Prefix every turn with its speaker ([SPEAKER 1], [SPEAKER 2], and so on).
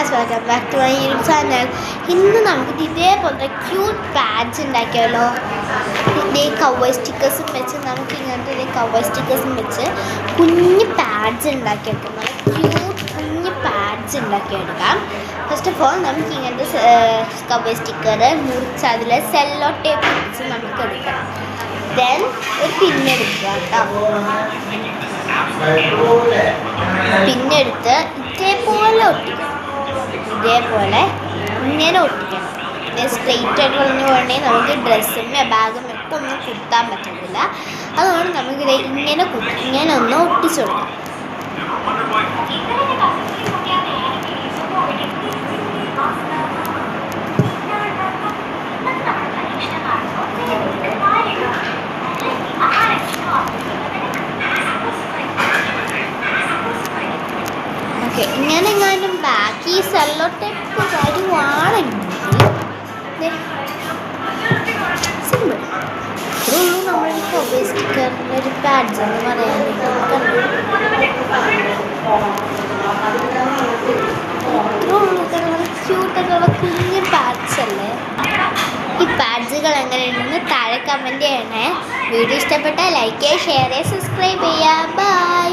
[SPEAKER 1] Guys, welcome back to my YouTube channel. ഇന്ന് നമുക്ക് ഇതേപോലെ ക്യൂട്ട് പാഡ്സ് ഉണ്ടാക്കിയാലോ. ഇതേ കവർ സ്റ്റിക്കേഴ്സും വെച്ച് നമുക്ക് ഇങ്ങനത്തെ ഇതേ കവർ സ്റ്റിക്കേഴ്സും വെച്ച് കുഞ്ഞ് പാഡ്സ് ഉണ്ടാക്കിയെടുക്കാം. നല്ല ക്യൂട്ട് കുഞ്ഞ് പാഡ്സ് ഉണ്ടാക്കിയെടുക്കാം. ഫസ്റ്റ് ഓഫ് ഓൾ നമുക്ക് ഇങ്ങനത്തെ കവർ സ്റ്റിക്കർ മുറിച്ച് അതിൽ സെല്ലോ ടേപ്പ് വെച്ച് നമുക്ക് എടുക്കാം. ദെൻ ഒരു പിന്നെടുക്കുക കേട്ടോ. പിന്നെടുത്ത് ഇതേപോലെ ഒട്ടിക്കണം. ഇതേപോലെ ഇങ്ങനെ ഒട്ടിക്കണം. ഇത് സ്ട്രെയിറ്റ് ആയിട്ട് കളഞ്ഞു പോകണമെങ്കിൽ നമുക്ക് ഡ്രസ്സും ബാഗും ഒക്കെ ഒന്നും കുത്താൻ പറ്റുന്നില്ല. അതുകൊണ്ട് നമുക്കിത് ഇങ്ങനെ ഒന്ന് ഒട്ടിച്ചു കൊടുക്കാം. ഓക്കെ, ഇങ്ങനെങ്ങാനും ബാക്കി സെല്ലോ ടേപ്പ് കാര്യമാണെങ്കിൽ സിമ്പിൾ. ഇത്രയുള്ളൂ നമ്മൾ കവർ സ്റ്റിക്കറിൻ്റെ ഒരു പാഡ്സ് എന്ന് പറയാനായിട്ട്. ഇത്രയുള്ളൂ ക്യൂട്ടൊക്കെയുള്ള കുഞ്ഞ് പാഡ്സ് അല്ലേ. ഈ പാഡ്സുകൾ എങ്ങനെയുണ്ടെന്ന് താഴെ കമൻറ്റ് ചെയ്യണേ. വീഡിയോ ഇഷ്ടപ്പെട്ടാൽ ലൈക്ക് ചെയ്യുക, ഷെയർ ചെയ്യുക, സബ്സ്ക്രൈബ് ചെയ്യുക. ബൈ.